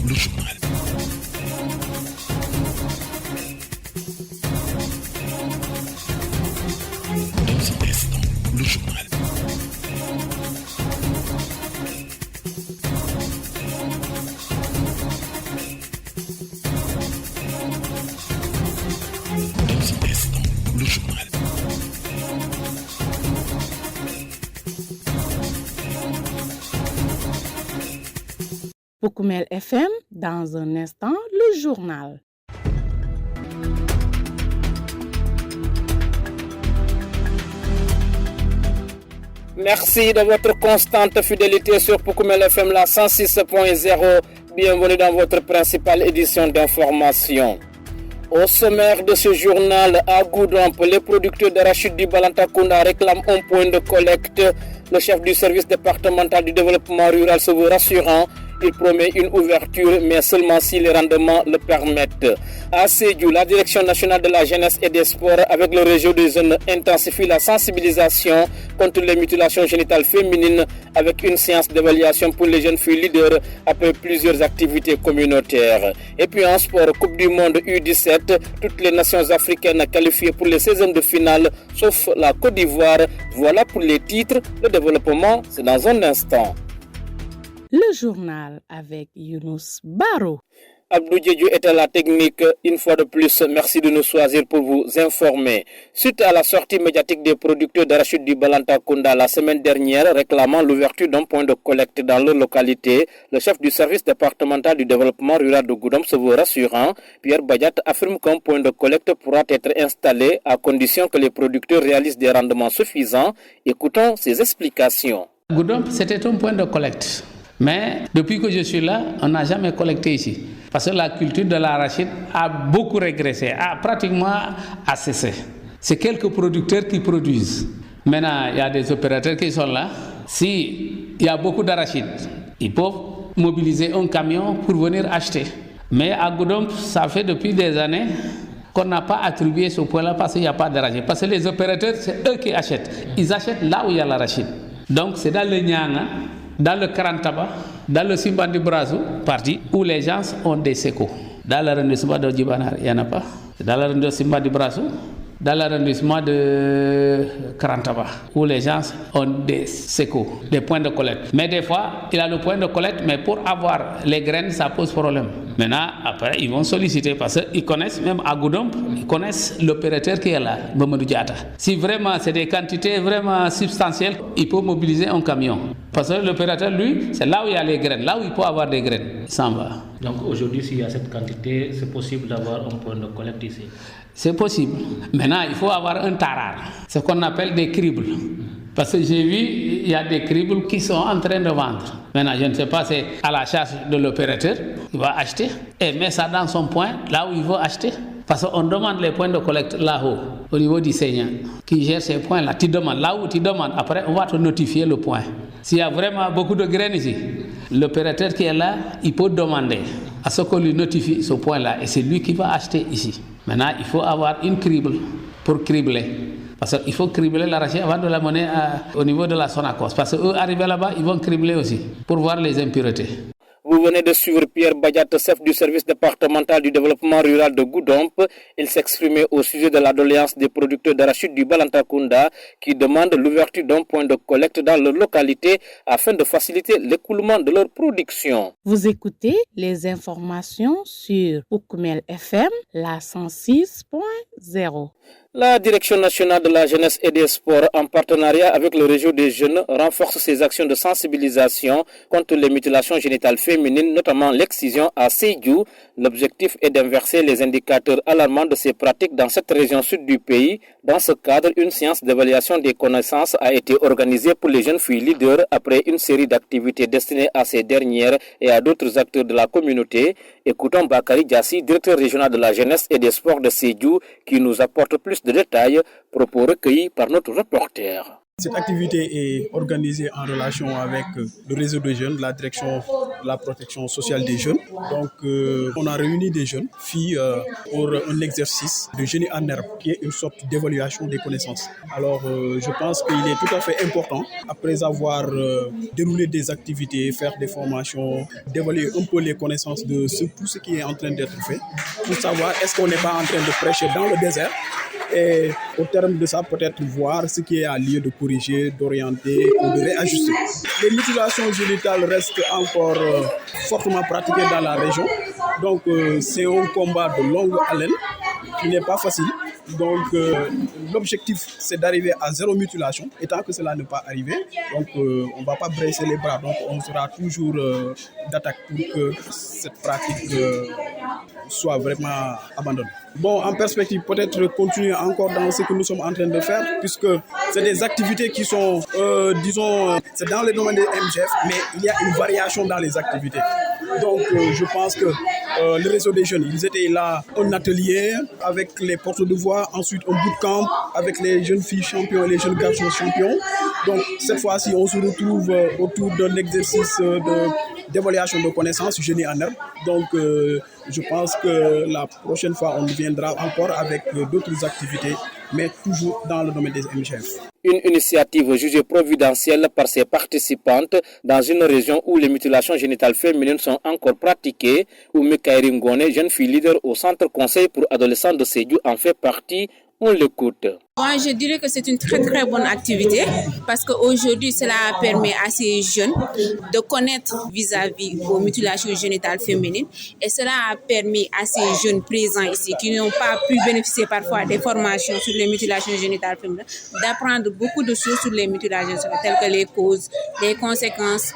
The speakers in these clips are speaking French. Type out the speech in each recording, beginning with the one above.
Le journal. Le journal. Le journal. Poukoumel FM, dans un instant, le journal. Merci de votre constante fidélité sur Poukoumel FM, la 106.0. Bienvenue dans votre principale édition d'information. Au sommaire de ce journal, à Goudomp, les producteurs d'arachide du Balantacounda réclament un point de collecte. Le chef du service départemental du développement rural se veut rassurant. Il promet une ouverture, mais seulement si les rendements le permettent. À Sédhiou, la Direction nationale de la jeunesse et des sports, avec le réseau des jeunes, intensifie la sensibilisation contre les mutilations génitales féminines avec une séance d'évaluation pour les jeunes filles leaders après plusieurs activités communautaires. Et puis en sport, Coupe du Monde U17, toutes les nations africaines qualifiées pour les 16e de finale, sauf la Côte d'Ivoire. Voilà pour les titres. Le développement, c'est dans un instant. Le journal avec Younous Baro. Abdou Diédiou est à la technique. Une fois de plus, merci de nous choisir pour vous informer. Suite à la sortie médiatique des producteurs d'arachide du Balantacounda la semaine dernière réclamant l'ouverture d'un point de collecte dans leur localité, le chef du service départemental du développement rural de Goudomp se veut rassurant. Pierre Badiat affirme qu'un point de collecte pourra être installé à condition que les producteurs réalisent des rendements suffisants. Écoutons ses explications. Goudomp, c'était un point de collecte. Mais depuis que je suis là, on n'a jamais collecté ici. Parce que la culture de l'arachide a beaucoup régressé, a pratiquement cessé. C'est quelques producteurs qui produisent. Maintenant, il y a des opérateurs qui sont là. S'il y a beaucoup d'arachide, ils peuvent mobiliser un camion pour venir acheter. Mais à Goudomp, ça fait depuis des années qu'on n'a pas attribué ce point-là parce qu'il n'y a pas d'arachide. Parce que les opérateurs, c'est eux qui achètent. Ils achètent là où il y a l'arachide. Donc c'est dans le Nyanga, dans le Karantaba, dans le Simbandi Brazou, partie où les gens ont des sécos. Dans l'arrondissement de Djibanar, il n'y en a pas. Dans l'arrondissement de Simbandi Brazou, dans l'arrondissement de Karantaba, où les gens ont des sécos, des points de collecte. Mais des fois, il a le point de collecte, mais pour avoir les graines, ça pose problème. Maintenant, après, ils vont solliciter parce qu'ils connaissent, même à Goudomp, ils connaissent l'opérateur qui est là, Mamadou Diata. Si vraiment c'est des quantités vraiment substantielles, il peut mobiliser un camion. Parce que l'opérateur, lui, c'est là où il y a les graines, là où il peut avoir des graines. Il s'en va. Donc aujourd'hui, s'il y a cette quantité, c'est possible d'avoir un point de collecte ici? C'est possible. Maintenant, il faut avoir un tarar, ce qu'on appelle des cribles. Parce que j'ai vu, il y a des cribles qui sont en train de vendre. Maintenant, je ne sais pas, c'est à la charge de l'opérateur. Il va acheter et met ça dans son point, là où il veut acheter. Parce qu'on demande les points de collecte là-haut, au niveau du Seigneur, qui gère ces points-là. Tu demandes, là où tu demandes, après, on va te notifier le point. S'il y a vraiment beaucoup de graines ici, l'opérateur qui est là, il peut demander à ce qu'on lui notifie ce point-là. Et c'est lui qui va acheter ici. Maintenant, il faut avoir une crible pour cribler. Parce qu'il faut cribler l'arachide avant de la mener au niveau de la Sonacos. Parce qu'eux, arrivés là-bas, ils vont cribler aussi pour voir les impuretés. Vous venez de suivre Pierre Badiat, chef du service départemental du développement rural de Goudomp. Il s'exprimait au sujet de la doléance des producteurs d'arachide du Balantacounda qui demandent l'ouverture d'un point de collecte dans leur localité afin de faciliter l'écoulement de leur production. Vous écoutez les informations sur Poukoumel FM, la 106.0. La Direction nationale de la jeunesse et des sports, en partenariat avec le réseau des jeunes, renforce ses actions de sensibilisation contre les mutilations génitales féminines, notamment l'excision à Sédhiou. L'objectif est d'inverser les indicateurs alarmants de ces pratiques dans cette région sud du pays. Dans ce cadre, une séance d'évaluation des connaissances a été organisée pour les jeunes filles leaders après une série d'activités destinées à ces dernières et à d'autres acteurs de la communauté. Écoutons Bakary Diassi, directeur régional de la jeunesse et des sports de Sédhiou, qui nous apporte plus de détails, propos recueillis par notre reporter. Cette activité est organisée en relation avec le réseau de jeunes, la direction de la protection sociale des jeunes. Donc, on a réuni des jeunes filles pour un exercice de génie en herbe, qui est une sorte d'évaluation des connaissances. Alors, je pense qu'il est tout à fait important, après avoir déroulé des activités, faire des formations, d'évaluer un peu les connaissances de tout ce qui est en train d'être fait, pour savoir est-ce qu'on n'est pas en train de prêcher dans le désert. Et au terme de ça, peut-être voir ce qui est à lieu de corriger, d'orienter ou de réajuster. Les mutilations génitales restent encore fortement pratiquées dans la région. Donc, c'est un combat de longue haleine qui n'est pas facile. Donc, l'objectif, c'est d'arriver à zéro mutilation. Et tant que cela n'est pas arrivé, donc, on ne va pas baisser les bras. Donc, on sera toujours d'attaque pour que cette pratique soit vraiment abandonnée. Bon, en perspective, peut-être continuer encore dans ce que nous sommes en train de faire, puisque c'est des activités qui sont, c'est dans le domaine des MGF, mais il y a une variation dans les activités. Donc, je pense que le réseau des jeunes, ils étaient là, un atelier avec les portes de voix, ensuite un bootcamp avec les jeunes filles champions et les jeunes garçons champions. Donc, cette fois-ci, on se retrouve autour d'un exercice d'évaluation de connaissances, génie en herbe. Donc, je pense que la prochaine fois, on viendra encore avec d'autres activités, mais toujours dans le domaine des MGF. Une initiative jugée providentielle par ses participantes dans une région où les mutilations génitales féminines sont encore pratiquées, où Mikaëri Ngone, jeune fille leader au centre conseil pour adolescents de Sédhiou, en fait partie. On l'écoute. Moi, je dirais que c'est une très très bonne activité parce qu'aujourd'hui, cela permet à ces jeunes de connaître vis-à-vis aux mutilations génitales féminines et cela a permis à ces jeunes présents ici qui n'ont pas pu bénéficier parfois des formations sur les mutilations génitales féminines d'apprendre beaucoup de choses sur les mutilations telles que les causes, les conséquences,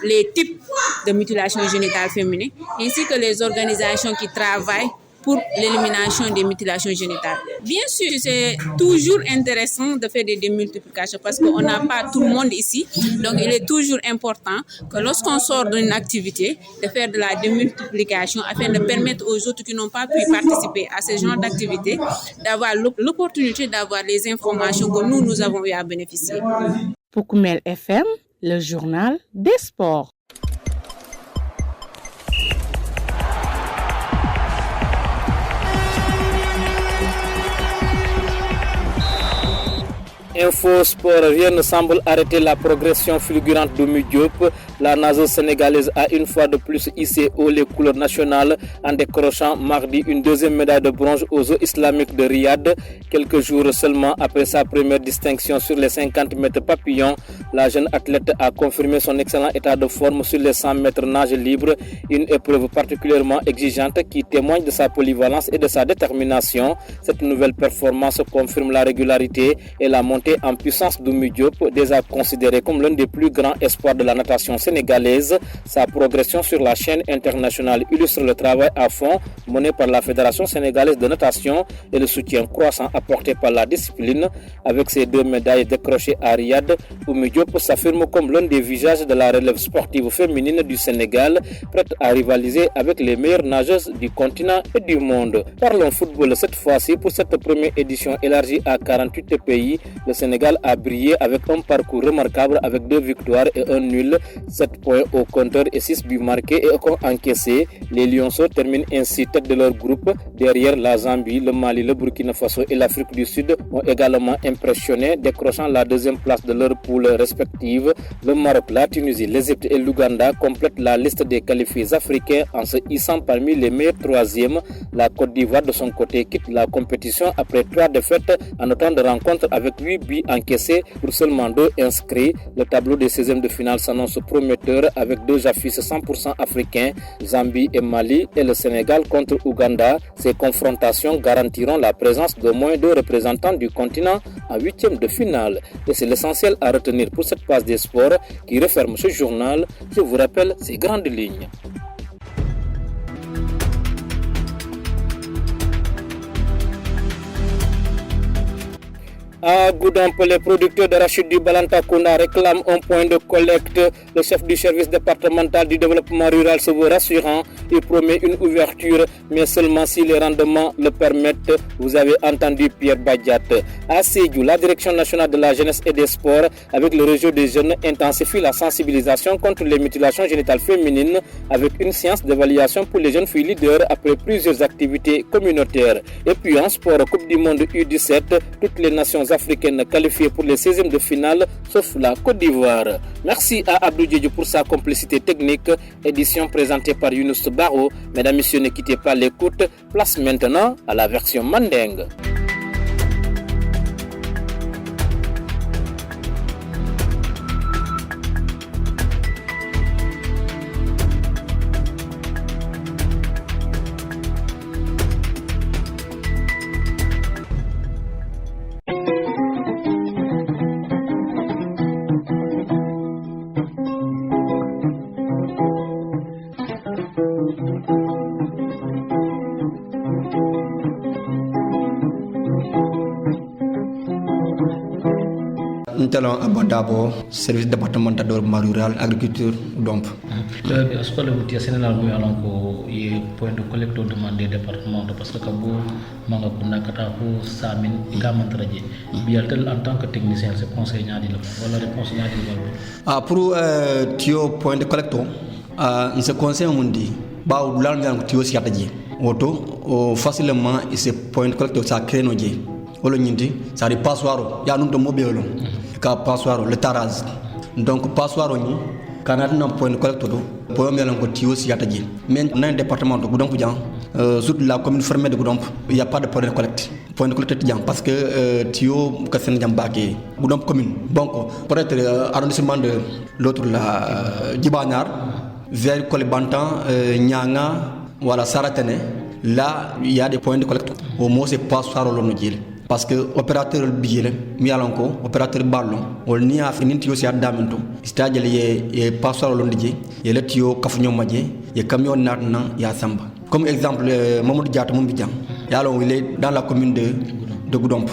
les types de mutilations génitales féminines ainsi que les organisations qui travaillent pour l'élimination des mutilations génitales. Bien sûr, c'est toujours intéressant de faire des démultiplications parce qu'on n'a pas tout le monde ici. Donc, il est toujours important que lorsqu'on sort d'une activité, de faire de la démultiplication afin de permettre aux autres qui n'ont pas pu participer à ce genre d'activité d'avoir l'opportunité d'avoir les informations que nous avons eu à bénéficier. Pour Koumel FM, le journal des sports. Info Sport, rien ne semble arrêter la progression fulgurante de Diop. La nageuse sénégalaise a une fois de plus hissé haut les couleurs nationales en décrochant mardi une deuxième médaille de bronze aux Jeux islamiques de Riyad. Quelques jours seulement après sa première distinction sur les 50 mètres papillons, la jeune athlète a confirmé son excellent état de forme sur les 100 mètres nage libre, une épreuve particulièrement exigeante qui témoigne de sa polyvalence et de sa détermination. Cette nouvelle performance confirme la régularité et la montée en puissance d'Oumy Diop, déjà considéré comme l'un des plus grands espoirs de la natation sénégalaise. Sa progression sur la chaîne internationale illustre le travail à fond mené par la Fédération sénégalaise de natation et le soutien croissant apporté par la discipline. Avec ses 2 médailles décrochées à Riyad, Oumy Diop s'affirme comme l'un des visages de la relève sportive féminine du Sénégal, prête à rivaliser avec les meilleures nageuses du continent et du monde. Parlons football cette fois-ci. Pour cette première édition élargie à 48 pays, le Sénégal a brillé avec un parcours remarquable avec 2 victoires et 1 nul, 7 points au compteur et 6 buts marqués et encaissés. Les Lionceaux terminent ainsi tête de leur groupe. Derrière, la Zambie, le Mali, le Burkina Faso et l'Afrique du Sud ont également impressionné, décrochant la 2e place de leur poule respective. Le Maroc, la Tunisie, l'Égypte et l'Ouganda complètent la liste des qualifiés africains en se hissant parmi les meilleurs 3e. La Côte d'Ivoire, de son côté, quitte la compétition après 3 défaites en autant de rencontres avec 8 buts encaissés pour seulement 2 inscrits. Le tableau des 16e de finale s'annonce prometteur avec 2 affiches 100% africains, Zambie et Mali, et le Sénégal contre Ouganda. Ces confrontations garantiront la présence d'au moins 2 représentants du continent en 8e de finale. Et c'est l'essentiel à retenir pour cette page des sports qui referme ce journal. Je vous rappelle ces grandes lignes. À Goudomp, les producteurs d'arachide du Balantacounda réclament un point de collecte. Le chef du service départemental du développement rural se veut rassurant. Il promet une ouverture, mais seulement si les rendements le permettent. Vous avez entendu Pierre Badiat. À Sédhiou, la direction nationale de la jeunesse et des sports, avec le réseau des jeunes, intensifie la sensibilisation contre les mutilations génitales féminines avec une séance d'évaluation pour les jeunes filles leaders après plusieurs activités communautaires. Et puis en sport, Coupe du monde U17, toutes les nations africaines qualifiées pour les 16e de finale, sauf la Côte d'Ivoire. Merci à Abdou Diédhiou pour sa complicité technique. Édition présentée par Younous Baro. Mesdames et messieurs, ne quittez pas l'écoute. Place maintenant à la version mandingue. Nous allons aborder le service départemental de développement rural, agriculture, Goudomp. Est-ce que vous avez un point de collecte demandé au département parce que vous avez un samin en tant que technicien, c'est conseiller voilà réponse pour le point de collecte, ce conseil on dit bah tu aussi auto facilement ce point de collecte ça crée nos dié wala ñindi ça di passoiro ya num to mobile ka passoiro le taraz donc passoiro ni kanat na point de collecte do pour melan ko ti aussi yata ji mais dans le département de Goudomp dian surtout la commune fermée de Goudomp il y a pas de point de collecte dian parce que tio ka sen jam baké Goudomp commune donc peut-être arrondissement de l'autre la Djibanar vers Kolibantan Nyanga voilà Saratene là il y a des points de collecte au moins c'est passoiro lo no jil parce que opérateur billet mi alanko opérateur ballon on ni a fini tio si adamento c'est-à-dire ye passoiro lo ndije ye le tio kafunyo madje ye camion natna ya samba comme exemple Mamadou Diatta mom bidjan yalo il est dans la commune de Goudomp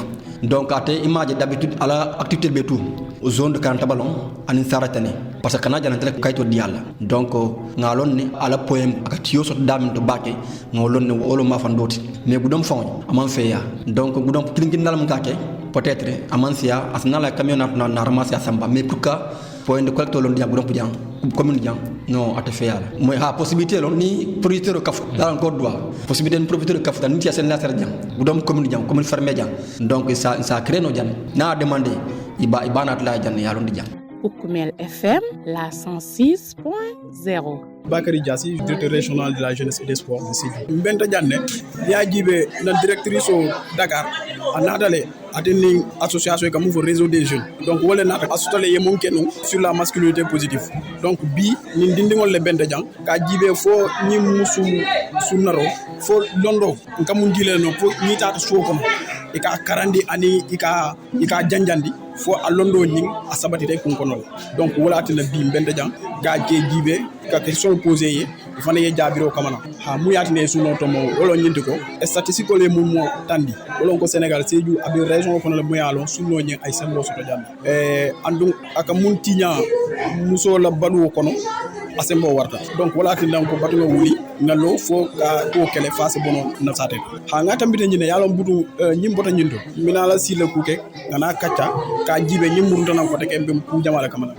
donc à image d'habitude à la activité de tout aux zones de Kantabalon en Saratane parce que Canada n'a pas été diala donc ngalon ni à la poème akatio sot dam to baké ngolon ne wolo ma fandoti mais Goudomp fon aman feya donc Goudomp klingin nalam kake peut-être amansia asna la camionnette na ramasser samba mais pour cas point de collecte lon dia Goudomp dian commune dian non ate feya moy ha possibilité lon ni producteur kaf dans encore droit possibilité de producteur kaf tan ni sen la ser dian Goudomp commune dian commune fermé dian donc ça crée no dian na demander ibanat la dian ya lon dian Koukoumel FM, la 106.0. Bakary Diassi, directeur régional de la jeunesse et des sports de Sédhiou. Mbenta Diané, Yajibe, la directrice au Dakar, a natale attending association comme le réseau des jeunes. Donc, on a associé yemon kenu sur la masculinité positive. Donc, bi, ni dindingol le Mbenta Dian, Kajibe fo ni musu sunaro, fo londo, nkamundile no, fo ni tata suokom, ika karandi ani ika janjandi. Fo a londo ñing a sabatite kun kono donc wala tane bi mbende jang ga je jibe ka question posé yi fana ye jabiro kamana ha mu yatine suno to mo wolo ñindi ko statistique le mum mo tandi wolo ko Sénégal Sédhiou abi région kono le moyalo suno ñing ay sambo soto jambe andum aka mun tinya muso la balu kono asembo warta donc wala tin ko batuno wuli ngalo fo ka ko kele face bono na sate ha ngata mbite ñine yalo butu ñimbota ñindo minala sile kuke ngana kacca ka jibe ñimurunta nan ko teke mbem ku jamala kamana